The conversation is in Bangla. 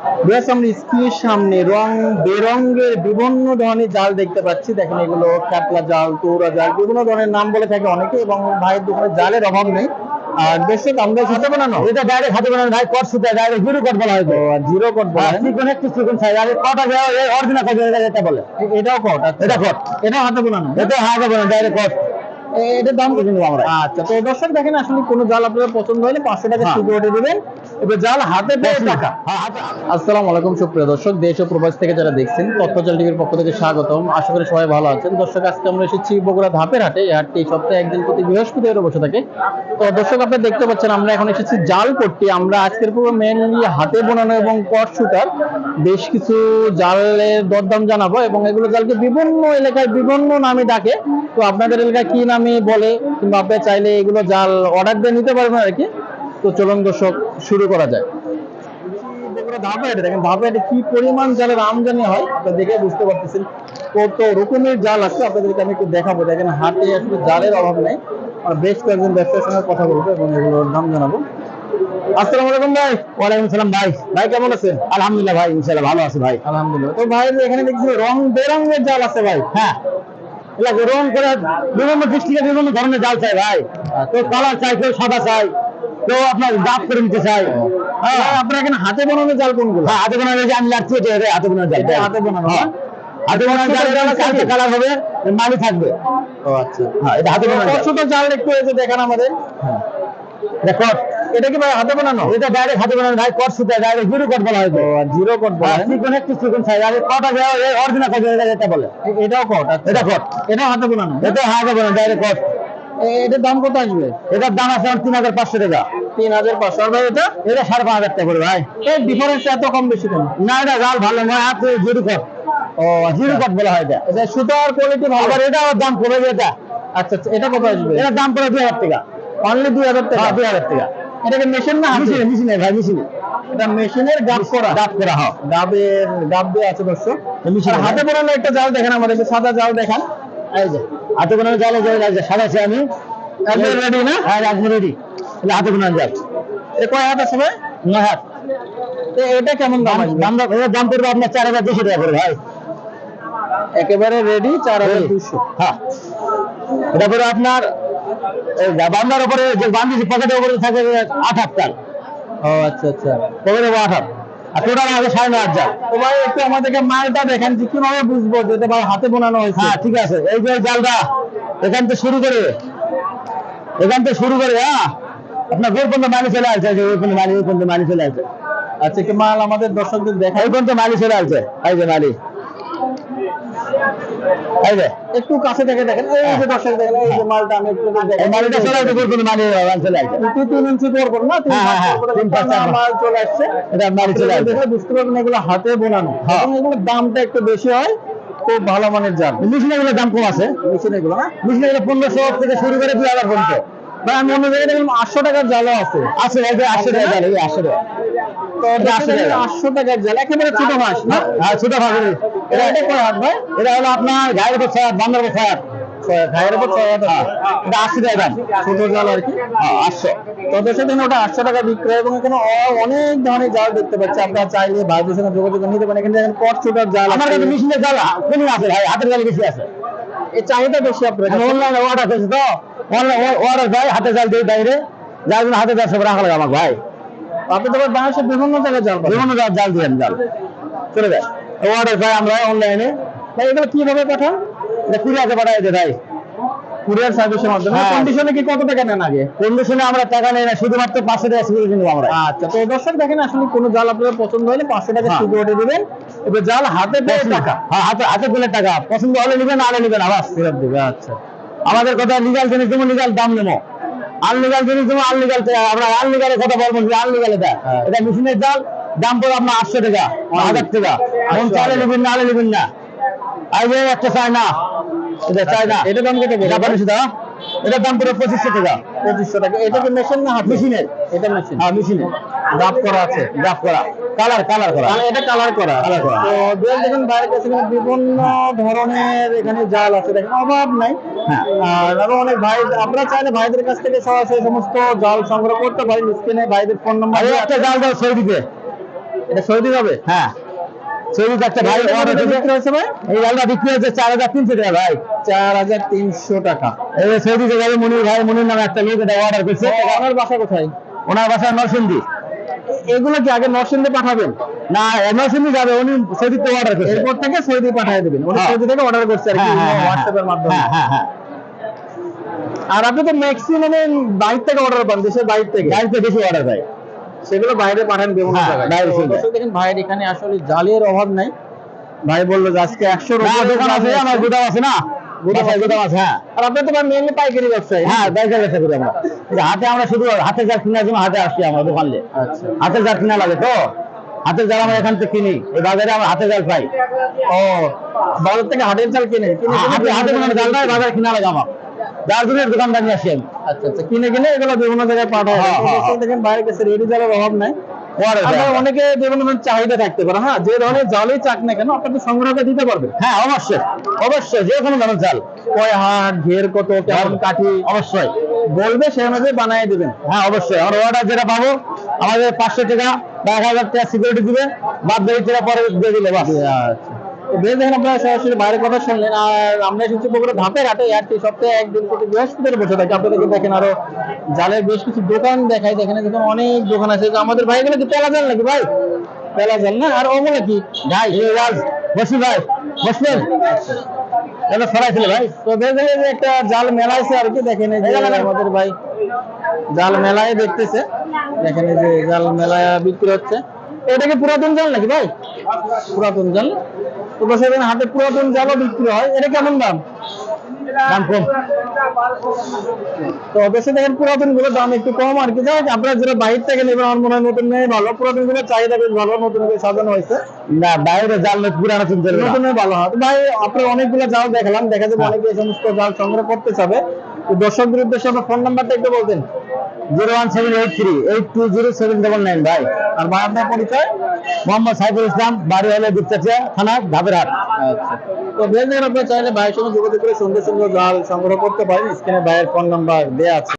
আমরা স্ক্রিনের সামনে রং বেরঙের বিভিন্ন ধরনের জাল দেখতে পাচ্ছি। দেখেন এগুলো কাতলা জাল, তৌরা জাল, বিভিন্ন ধরনের নাম বলে থাকে অনেকে, এবং ভাইয়ের দোকানে জালের অভাব নেই। আর বেশি আমরা হাতে বানানো, এটা ডাইরেক্ট হাতে বানানো ভাই, কট সুতা ডাইরেক্ট জিরো কট বলা হয়। জিরো কট বলে চিকন একটু চিকন সাইজ, আর কট আছে অরিজিনাল কট এটা বলে। এটাও কট? এটা কট, এটাও হাতে বানানো? এটা হাতে বানানো ডাইরেক্ট কট। এটার দাম কত নেব আমরা? আচ্ছা, তো দর্শক দেখেন আসলে কোনো জাল আপনাদের পছন্দ হলে 500 টাকা সিকিউরিটি দিবেন, এবার জাল হাতে পেয়ে টাকা। আসসালামু আলাইকুম সুপ্রিয় দর্শক, দেশ ও প্রবাস থেকে যারা দেখছেন তথ্যজাল টিভির পক্ষ থেকে স্বাগতম। আশা করি সবাই ভালো আছেন। দর্শক আজকে আমরা এসেছি বগুড়া ধাপের হাটে। এই হাটটি সপ্তাহে একদিন প্রতি বৃহস্পতিবার বসে থাকে। তো দর্শক আপনারা দেখতে পাচ্ছেন আমরা এখন এসেছি জাল করতে। আমরা আজকের পুরো মেইনলি হাতে বোনানো এবং কট সুতার বেশ কিছু জালের দরদাম জানাবো, এবং এগুলো জালকে বিভিন্ন এলাকায় বিভিন্ন নামে ডাকে। তো আপনাদের এলাকায় কি নামে বলে, কিংবা আপনি চাইলে এগুলো জাল অর্ডার দিয়ে নিতে পারবেন আর কি। তো চলুন দর্শক শুরু করা যায়। দেখেন ধাপে কি পরিমাণ জালের আমদানি হয় আপনারা দেখে বুঝতে পারতেছেন কত রকমের জাল আছে। আপনাদেরকে আমি একটু দেখাবো। দেখেন হাটে আসলে জালের অভাব নেই। আমরা বেশ কয়েকজন ব্যবসার সঙ্গে কথা বলবো এবং এগুলোর দাম জানাবো। আসসালামু আলাইকুম ভাই। ওয়ালাইকুম আসসালাম ভাই। ভাই কেমন আছেন? আলহামদুলিল্লাহ ভাই, ইনশাআল্লাহ ভালো আছে ভাই। আলহামদুলিল্লাহ। তো ভাই এখানে দেখছি রং বেরঙের জাল আছে ভাই। হ্যাঁ, রং করে বিভিন্ন ডিস্ট্রিক্টে বিভিন্ন ধরনের জাল চাই ভাই। কেউ কালার চাই, কেউ সাদা চাই, কেউ আপনার ডাব করে নিতে চাই। হ্যাঁ, আপনার এখানে হাতে বানানো জাল কোনগুলো? হ্যাঁ, হাতে বানানো যে আমি লাগছি এটা হাতে বানানো জাল। হাতে বানানো? হ্যাঁ, হাতে বানানো জাল চারটে কালার হবে, মালি থাকবে। ও আচ্ছা, হ্যাঁ, এটা হাতে বানানো জাল। ছোট জাল একটু এই যে দেখেন আমাদের। হ্যাঁ, দেখো এটা কি ভাই হাতে বানানো? এটা ডাইরেক্ট হাতে বানানো ভাই, কট সুতা ডাইরেক্ট জিরো কট বলা হয়। জিরো কট বলে? চিকন একটু চিকন সাইজ, আর কট আছে অরিজিনাল কট এটা বলে। এটাও কট? এটা কট, এটাও হাতে বানানো? এটা হাতে বানানো ডাইরেক্ট কট। এটার দাম কত আসবে? এটার দাম আছে 3500 টাকা। 3500? আর ভাই এটা? এটা 5500 টাকা করে ভাই। এর ডিফারেন্স এত কম বেশি কেন? না, এটা জাল ভালো নয়, হাতে জিরো কট। ও জিরো কট বলা হয় এটা। এটা সুতার কোয়ালিটি ভালো? আবার এটাও দাম কমে যায় এটা। আচ্ছা, এটা কত আসবে? এটার দাম পড়ে 2000 টাকা। অনলি 2000 টাকা? 2000 টাকা। এটা কি মেশিন না? মেশিনে ভাই, মেশিনে। এটা মেশিনের গাব করা? গাব করা, হ্যাঁ। গাব দিয়ে আছে দর্শক। মেশিনে হাতে বানানো একটা জাল দেখেন আমাদের, সাদা জাল দেখান। এই যে হাতে বানানো জাল, সাদা আছে আমি রেডি না? হ্যাঁ, একদম রেডি। হাতে বানানো জাল। এটা কয় হাত আছে ভাই? 9 হাত। এটা কেমন দাম আসবে? দাম পড়বে আপনার 4200 টাকা করে ভাই। একেবারে রেডি 4200? হ্যাঁ, এটা পরে আপনার বান্দার উপরে যে বান্দিছি পকেটের উপরে থাকে 8 হাত তার। ও আচ্ছা আচ্ছা, পকেটে 8 হাত, আর টোটাল আছে 9.5 জাল। তো ভাই একটু আমাদেরকে মালটা দেখেন যে কিভাবে বুঝবো যে এটা ভাই হাতে বানানো হয়েছে? হ্যাঁ, ঠিক আছে। এই যে জালটা এখান থেকে শুরু করে হ্যাঁ আপনার গোল পর্যন্ত মালি চলে আসছে। যে ওই পর্যন্ত মালি চলে আসছে। আচ্ছা, কি মাল আমাদের দর্শকদের দেখাই? এই পর্যন্ত মালি চলে আসছে। এই যে মালি, এই যে একটু কাছে থেকে দেখেন। এই যে দর্শক দেখেন, এই যে মালটা আমি একটু এই মালিটা চলে আসছে, গোল পর্যন্ত মালি চলে আসছে। 3 ইঞ্চি পর না? হ্যাঁ, 3 মাল চলে আসছে। এটা মালি চলে আসছে। দেখে বুঝতে পারবেন এগুলো হাতে বোনানো, এবং এগুলোর দামটা একটু বেশি হয়। খুব ভালো মানের জাল। মেশিনে এগুলোর দাম কম আছে। মেশিন এগুলো না? মেশিনে এগুলো 1500 থেকে শুরু করে 2000 পর্যন্ত। ভাই আমি অন্য জায়গায় দেখলাম 800 টাকার জালও আছে। আছে এই যে 800 টাকা জাল, এই 800 টাকা। তো 800 টাকার জাল একেবারে ছোট মাছ না? হ্যাঁ, ছোট ভাগ। এটা কয় হাত ভাই? এটা হলো আপনার গায়ের উপর 6 হাত, বান্দার উপর 6 হাত। ঘায়ের উপর 6 হাত আছে। এটা 80 টাকা দাম। ছোট জাল আর কি? 800। তো দেশে দিন ওটা 800 টাকা বিক্রি হয়, এবং এখানে অনেক ধরনের জাল দেখতে পাচ্ছি। আপনারা চাইলে ভাইদের সঙ্গে যোগাযোগ করে নিতে পারেন। এখানে দেখেন কট ছোটার জাল আমার কাছে মেশিনের জাল কম আছে ভাই, হাতের জাল বেশি আছে। এই চাহিদা বেশি আপনার কাছে? অনলাইনে অর্ডার করেছি তো, অর্ডার দেয়, হাতে জাল দেয় বাইরে, যার জন্য হাতে জাল সব রাখা লাগে আমার ভাই। আপনি তো বাংলাদেশের বিভিন্ন জায়গায় জাল পাবেন। বিভিন্ন জাল দিবেন, জাল চলে যায়। অর্ডার পাই আমরা অনলাইনে। ভাই এগুলো কিভাবে পাঠান? এটা কুরিয়ারে পাঠাই দেয় ভাই। কুরিয়ার সার্ভিসের মাধ্যমে? হ্যাঁ। কন্ডিশনে কি কত টাকা নেন আগে? কন্ডিশনে আমরা টাকা নেই না, শুধুমাত্র 500 টাকা সিকিউরিটি নেবো আমরা। আচ্ছা, তো দর্শক দেখেন আসলে কোনো জাল আপনাদের পছন্দ হলে 500 টাকা হ্যাঁ। সিকিউরিটি দিবেন, এবার জাল হাতে পেয়ে টাকা। হ্যাঁ, হাতে পেলে টাকা। পছন্দ হলে নিবেন, আলে নিবেন, আবার ফেরত দিবে। আচ্ছা, আমাদের কথা লিগাল জিনিস দেবো, লিগাল দাম নেবো। আনলিগাল জিনিস দেবো, আনলিগাল। আমরা আনলিগালের কথা বলবো, আনলিগাল এটা। হ্যাঁ। এটা মেশিনের জাল, দাম পড়ে আপনার 800 টাকা, 1000 টাকা। মন চাইলে নেবেন না, আলে নেবেন না। আর যে একটা চাই না, এটা চাই না। এটা দাম কত বলে? জাপানি সুতা, এটার দাম পড়ে 2500 টাকা। 2500 টাকা। এটা কি মেশিন না হাত? মেশিনের। এটা মেশিন? হ্যাঁ, মেশিনের। ডাব করা আছে? ডাব করা, কালার করা। এটা কালার করা? কালার করা। তো দুয়েল দেখেন বাইরের কাছে কিন্তু বিভিন্ন ধরনের এখানে জাল আছে, দেখেন অভাব নাই। হ্যাঁ। আর আরো অনেক ভাই, আপনারা চাইলে ভাইদের কাছ থেকে সরাসরি সমস্ত জাল সংগ্রহ করতে পারেন। স্ক্রিনে ভাইদের ফোন নাম্বার আর একটা জাল দাও সৌদিতে। এটা সৌদি হবে? হ্যাঁ সৌদি একটা ভাই order দিয়েছে। বিক্রি হচ্ছে ভাই? এই জালটা বিক্রি হচ্ছে 4300 টাকা ভাই। 4300 টাকা। এই যে সৌদি থেকে মনির ভাই, মনির নামে একটা লোক এটা অর্ডার করছে। ওনার বাসা কোথায়? ওনার বাসা নরসিংদী। এগুলো কি আগে নরসিংদী পাঠাবেন? না নরসিংদী যাবে, উনি সৌদিতে অর্ডার করছে। এরপর থেকে সৌদি পাঠিয়ে দেবেন। উনি হ্যাঁ। সৌদি থেকে অর্ডার করছে আর কি হোয়াটসঅ্যাপের মাধ্যমে। হ্যাঁ হ্যাঁ হ্যাঁ। আর আপনি তো ম্যাক্সিমাম বাইরে থেকে অর্ডার পান, দেশের বাইরে থেকে। গাড়িতে বেশি অর্ডার ভাই। সেগুলো বাইরে পাঠান বিভিন্ন হ্যাঁ, জায়গায়। বাইরে তো চলে যায়। দর্শক দেখেন ভাইয়ের এখানে আসলে জালের অভাব নাই। ভাই বললো যে আজকে 100 না, দোকান আছে, আমার গুদাম আছে না, গুদাম আছে। হ্যাঁ আর আপনি তো মেনলি পাইকারি ব্যবসায়ী। হ্যাঁ বাইকের ব্যবসা করি আমরা। যে হাতে আমরা শুধু হাতে জাল কেনার জন্য হাতে আসছি আমরা দোকানে। আচ্ছা। হাতে জাল কিনা লাগে তো, হাতের জাল আমরা এখান থেকে কিনি, এই বাজারে আমরা হাতে জাল পাই। ও বাজার থেকে হাটের চাল কিনে হাতে হাতে কোনো জাল নাই, বাজারে কিনা লাগে আমার। যার জন্য দোকানদার নিয়ে আসি আমি। আচ্ছা আচ্ছা, কিনে কিনে এগুলো বিভিন্ন জায়গায় পাঠায়। হ্যাঁ, হ্যাঁ, দর্শক দেখেন বাইরে কাছে রেডি জালের অভাব নাই। আপনার অনেকে বিভিন্ন ধরনের চাহিদা থাকতে পারে। হ্যাঁ, যে ধরনের জালই চাক না কেন আপনাকে সংগ্রহ করে দিতে পারবে। হ্যাঁ অবশ্যই অবশ্যই, যে কোনো ধরনের জাল, কয় হাট, ঘের কত, কেমন কাঠি অবশ্যই বলবে সেই অনুযায়ী বানিয়ে দিবেন। হ্যাঁ অবশ্যই। আমরা অর্ডার যেটা পাবো, আমাদের 500 টাকা বা 1000 টাকা সিকিউরিটি দিবে, বাদ বাকি টাকা পরে দিয়ে দিলে বাস। আচ্ছা, তো বেশ দেখেন আপনারা সরাসরি বাইরের কথা শুনলেন। আর আমরা এসেছি বগুড়া ধাপের হাটে। হাটটি সপ্তাহে একদিন থেকে বৃহস্পতিবার বসে থাকে। আপনাদেরকে দেখেন আরো জালের বেশ কিছু দোকান দেখাই। দেখেন দেখুন অনেক দোকান আছে। তো আমাদের ভাই এগুলো কি পেলা জাল নাকি ভাই? পেলা জাল না? আর ওগুলো কি ভাই এই জাল বসি ভাই, বসবেন এটা সরাই ছিল ভাই। তো বেশ দেখেন যে একটা জাল মেলাইছে আর কি। দেখেন এই যে আমাদের ভাই জাল মেলায় দেখতেছে। দেখেন এই যে জাল মেলায় বিক্রি হচ্ছে। এটা কি পুরাতন জাল নাকি ভাই? পুরাতন জাল। তো সেদিন হাতে পুরাতন জালও বিক্রি হয়। এটা কেমন দাম? দাম কম। তো অবশ্যই দেখেন পুরাতন গুলোর দাম একটু কম আর কি। যাই হোক, আপনারা যারা বাইরে থেকে নেবেন আমার মনে হয় নতুন নেই ভালো। পুরাতন গুলোর চাহিদা বেশ ভালো, নতুন করে সাজানো হয়েছে। না বাইরে জাল পুরানো চলছে না। নতুন ভালো হয়। তো ভাই আপনার অনেকগুলো জাল দেখালাম, দেখা যাবে অনেকে এই সমস্ত জাল সংগ্রহ করতে চাবে। তো দর্শকদের উদ্দেশ্যে আপনার ফোন নাম্বারটা একটু বলতেন। 01783820799 ভাই। আর ভাই আপনার পরিচয়? মোহাম্মদ সাইফুল ইসলাম, বাড়ি হলে দুপচাচিয়া থানা, ধাপের হাট। আচ্ছা, তো বেশ দেখেন আপনারা চাইলে ভাইয়ের সঙ্গে যোগাযোগ করে সুন্দর সুন্দর জাল সংগ্রহ করতে পারেন। স্ক্রিনে ভাইয়ের ফোন নাম্বার দেওয়া আছে।